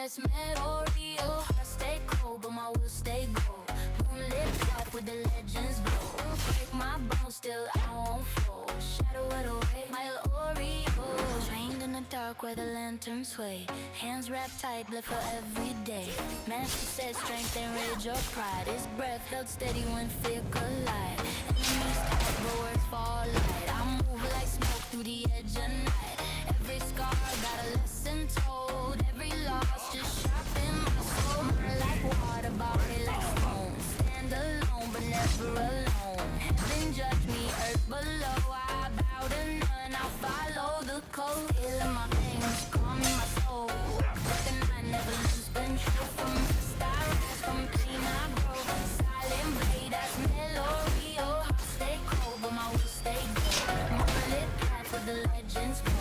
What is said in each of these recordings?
That's memory, heart stay cold, but my will stay gold. Moonlit path with the legends glow. Break my bones, still I won't fall. Shadow it away, my oreo. Trained in the dark where the lanterns sway. Hands wrapped tight, blood for every day. Master said strength and rage or pride. His breath held steady when fear collide. Enemies tight, but words fall light. I move like smoke through the edge of night. Every scar got a lesson told. Every loss just sharpen my soul. Burn like water, body like stone. Stand alone, but never alone. Heaven judge me, earth below. I bow to none, I'll follow the code. Healing my veins, calming my soul. But the night never lose control. From dust I rise, from pain I grow. Silent blade, that's melody. Oh, heart stay cold, but my will stay gold. Moonlit path with the legends go.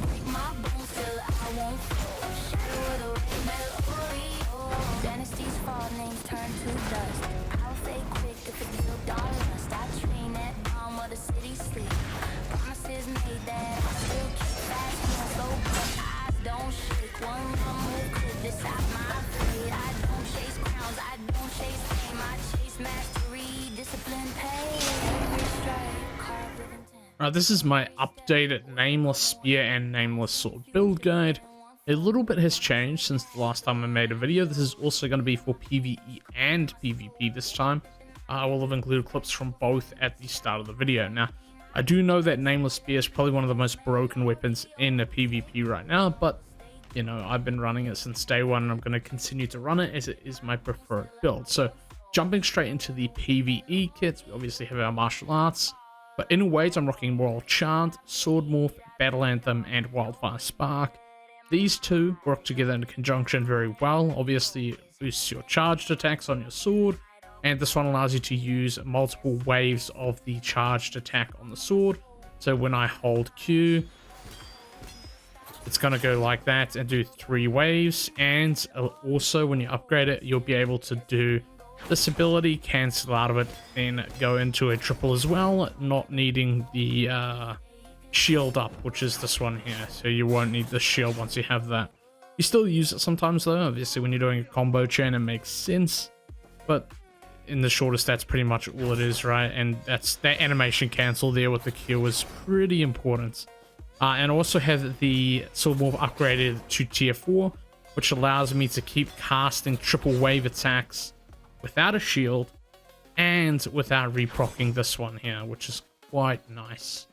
Break my bones till I won't fall. Shadow of the way, melody. Oh, dynasties fall, names turn to dust. I'll fade quick if it build all lust. I train at dawn while the city sleep. Promises made that I still keep fast, hands slow, but eyes don't shake. One wrong move could decide my fate. I don't chase crowns, I don't chase fame. I chase mastery, discipline, pain. Every strike, carved with intent. Alright, this is my updated Nameless Spear and Nameless Sword build guide. A little bit has changed since the last time I made a video. This is also going to be for PvE and PvP this time. I will have included clips from both at the start of the video. Now, I do know that Nameless Spear is probably one of the most broken weapons in the PvP right now, but, you know, I've been running it since day one, and I'm going to continue to run it as it is my preferred build. So, jumping straight into the PvE kits, we obviously have our martial arts, but in weight, I'm rocking Royal Chant, Sword Morph, Battle Anthem, and Wildfire Spark. These two work together in conjunction very well. Obviously, it boosts your charged attacks on your sword, and this one allows you to use multiple waves of the charged attack on the sword. So when I hold Q, it's going to go like that and do 3 waves. And also when you upgrade it, you'll be able to do this ability, cancel out of it, then go into a triple as well, not needing the shield up, which is this one here. So you won't need the shield once you have that. You still use it sometimes though. Obviously when you're doing a combo chain, it makes sense, but in the shortest, that's pretty much all it is, right? And that's that animation cancel there with the Q is pretty important. And also have the Sword Morph upgraded to tier 4, which allows me to keep casting triple wave attacks without a shield and without reprocking this one here, which is quite nice.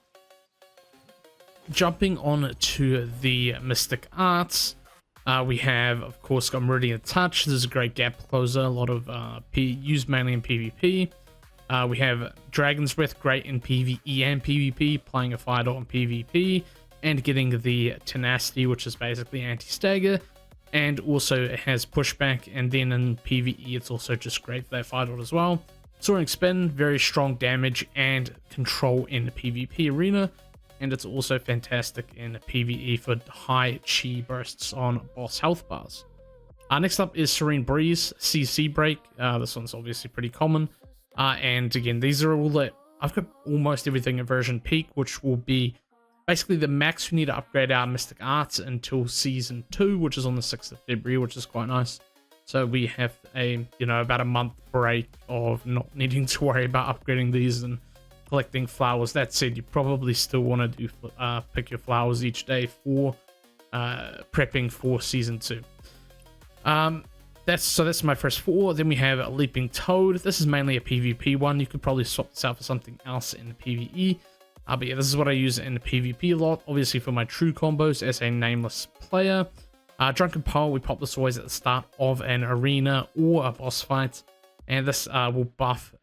Jumping on to the Mystic Arts, we have, of course, got Meridian Touch. This is a great gap closer, a lot of used mainly in PvP. We have Dragon's Breath, great in PvE and PvP, playing a fighter on PvP, and getting the Tenacity, which is basically anti-stagger, and also it has pushback, and then in PvE it's also just great for that fighter as well. Soaring Spin, very strong damage and control in the PvP arena, and it's also fantastic in PvE for high chi bursts on boss health bars. Next up is Serene Breeze, CC Break. This one's obviously pretty common. And again, these are all that I've got almost everything at version peak, which will be basically the max we need to upgrade our Mystic Arts until Season 2, which is on the 6th of February, which is quite nice. So we have a, you know, about a month break of not needing to worry about upgrading these and collecting flowers. That said, you probably still want to do pick your flowers each day for prepping for Season 2. That's my first 4. Then we have a Leaping Toad. This is mainly a PvP one. You could probably swap this out for something else in the PvE. But yeah, this is what I use in the PvP a lot, obviously for my true combos as a Nameless player. Drunken Poet, we pop this always at the start of an arena or a boss fight. And this will buff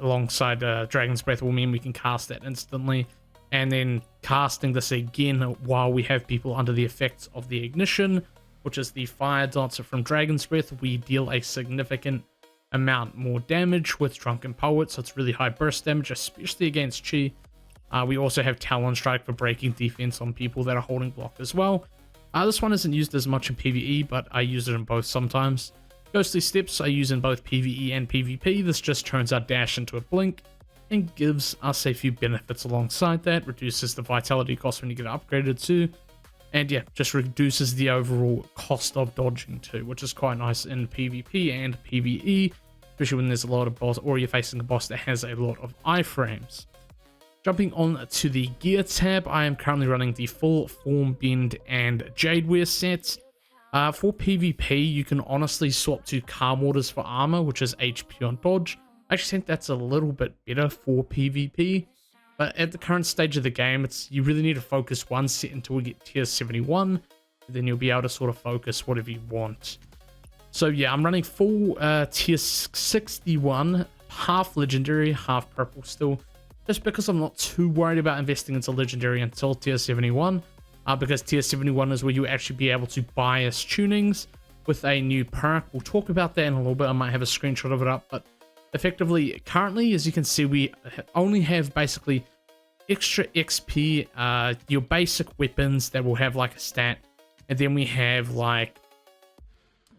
alongside Dragon's Breath, will mean we can cast that instantly. And then casting this again while we have people under the effects of the ignition, which is the fire dots from Dragon's Breath, we deal a significant amount more damage with Drunken Poet, so it's really high burst damage, especially against Chi. We also have Talon Strike for breaking defense on people that are holding block as well. This one isn't used as much in PvE, but I use it in both sometimes. Ghostly Steps I use in both PvE and PvP. This just turns our dash into a blink and gives us a few benefits alongside that. Reduces the vitality cost when you get upgraded too. And yeah, just reduces the overall cost of dodging too, which is quite nice in PvP and PvE, especially when there's a lot of boss, or you're facing a boss that has a lot of iframes. Jumping on to the gear tab, I am currently running the full Form Bend and Jadeware sets. For PvP, you can honestly swap to car mortars for armor, which is HP on dodge. I actually think that's a little bit better for PvP. But at the current stage of the game, you really need to focus one set until we get tier 71. Then you'll be able to sort of focus whatever you want. So yeah, I'm running full tier 61, half legendary, half purple still. Just because I'm not too worried about investing into legendary until tier 71. Because tier 71 is where you actually be able to bias tunings with a new perk. We'll talk about that in a little bit. I might have a screenshot of it up, but effectively, currently, as you can see, we only have basically extra XP, your basic weapons that will have like a stat, and then we have like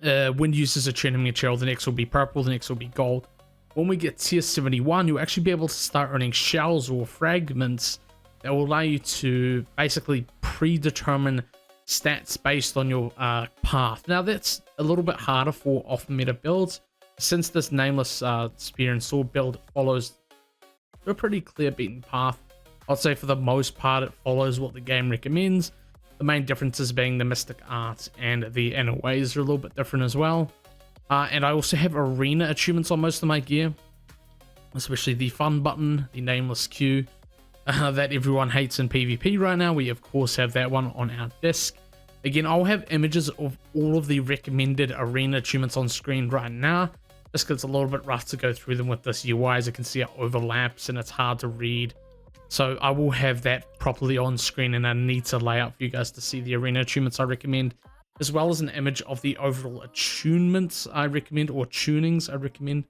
when uses a tuning material, the next will be purple, the next will be gold. When we get tier 71, you'll actually be able to start earning shells or fragments that will allow you to basically predetermine stats based on your path. Now, that's a little bit harder for off-meta builds, since this Nameless spear and sword build follows a pretty clear beaten path. I'd say for the most part it follows what the game recommends. The main differences being the mystic art and the inner ways are a little bit different as well. And I also have arena achievements on most of my gear, especially the fun button, the Nameless Q, that everyone hates in PvP right now. We of course have that one on our disc. Again, I'll have images of all of the recommended arena achievements on screen right now, just because it's a little bit rough to go through them with this UI. As you can see, it overlaps and it's hard to read. So I will have that properly on screen in a neater layout for you guys to see the arena achievements I recommend, as well as an image of the overall attunements I recommend, or tunings I recommend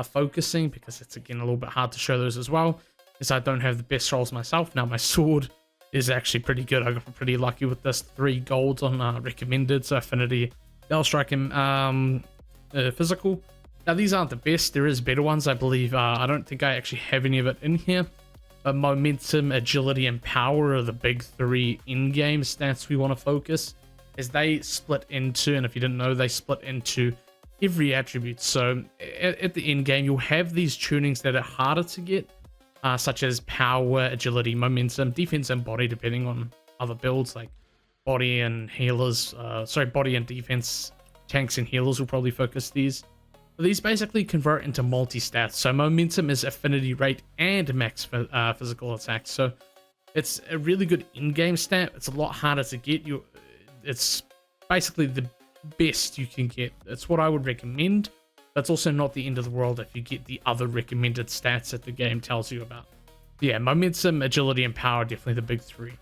focusing, because it's again a little bit hard to show those as well, as I don't have the best rolls myself. Now my sword is actually pretty good. I got pretty lucky with this, 3 golds on recommended, so affinity, Bell Strike, and physical. Now these aren't the best, there is better ones I believe. I don't think I actually have any of it in here. But momentum, agility, and power are the big 3 in-game stats we want to focus, as they split into, and if you didn't know, they split into every attribute. So at the end game, you'll have these tunings that are harder to get, such as power, agility, momentum, defense, and body, depending on other builds like body and healers. Body and defense, tanks and healers will probably focus these. But these basically convert into multi-stats. So momentum is affinity rate and max physical attack. So it's a really good in-game stat. It's a lot harder to get. It's basically the best you can get. That's what I would recommend. That's also not the end of the world if you get the other recommended stats that the game tells you about. Yeah, momentum, agility, and power are definitely the big 3.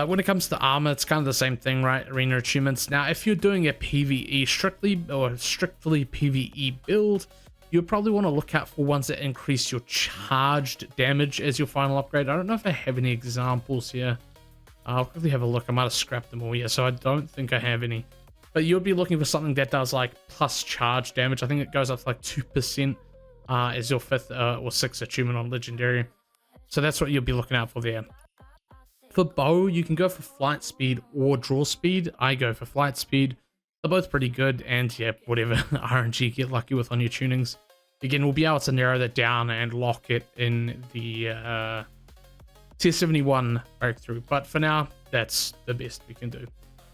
When it comes to armor, it's kind of the same thing, right? Arena achievements. Now, if you're doing a PvE strictly PvE build, you'll probably want to look out for ones that increase your charged damage as your final upgrade. I don't know if I have any examples here. I'll quickly have a look. I might have scrapped them all here, so I don't think I have any. But you'll be looking for something that does like plus charge damage. I think it goes up to like 2% as your 5th or 6th achievement on Legendary. So that's what you'll be looking out for there. For bow, you can go for flight speed or draw speed. I go for flight speed. They're both pretty good, and yeah, whatever RNG you get lucky with on your tunings. Again, we'll be able to narrow that down and lock it in the tier 71 breakthrough. But for now, that's the best we can do.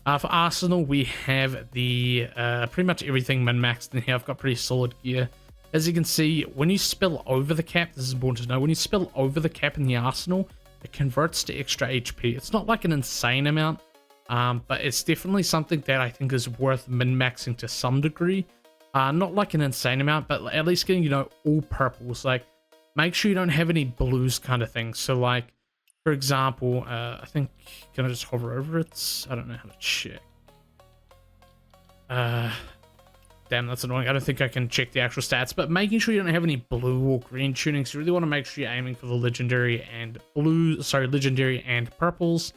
For Arsenal, we have the pretty much everything min-maxed in here. I've got pretty solid gear. As you can see, when you spill over the cap, this is important to know, when you spill over the cap in the Arsenal, it converts to extra HP. It's not like an insane amount, but it's definitely something that I think is worth min-maxing to some degree. Not like an insane amount, but at least getting, all purples. Like, make sure you don't have any blues kind of things. So, like, for example, I think, can I just hover over it? I don't know how to check. Damn, that's annoying. I don't think I can check the actual stats, but making sure you don't have any blue or green tunings. You really want to make sure you're aiming for the legendary and purples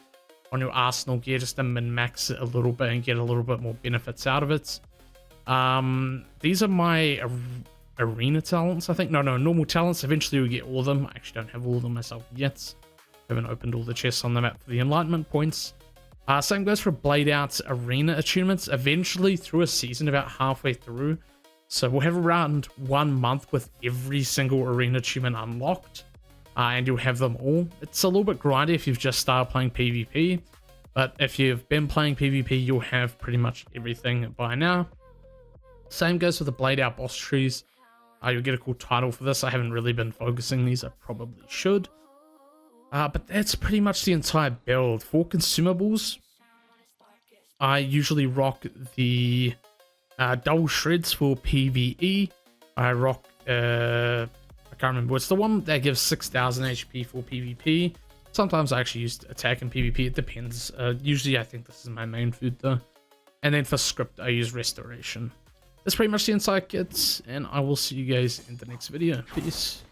on your Arsenal gear, just to min-max it a little bit and get a little bit more benefits out of it. These are my arena talents, I think. No, normal talents. Eventually we'll get all of them. I actually don't have all of them myself yet. Haven't opened all the chests on the map for the enlightenment points. Same goes for Blade Out's arena achievements. Eventually, through a season, about halfway through, so we'll have around 1 month with every single arena achievement unlocked, and you'll have them all. It's a little bit grindy if you've just started playing PvP, but if you've been playing PvP, you'll have pretty much everything by now. Same goes with the Blade Out boss trees. You'll get a cool title for this. I haven't really been focusing these. I probably should. But that's pretty much the entire build. For consumables, I usually rock the double shreds for PvE. I rock, I can't remember. It's the one that gives 6,000 HP for PvP. Sometimes I actually use attack and PvP. It depends. Usually I think this is my main food though. And then for script, I use restoration. That's pretty much the entire kit, and I will see you guys in the next video. Peace.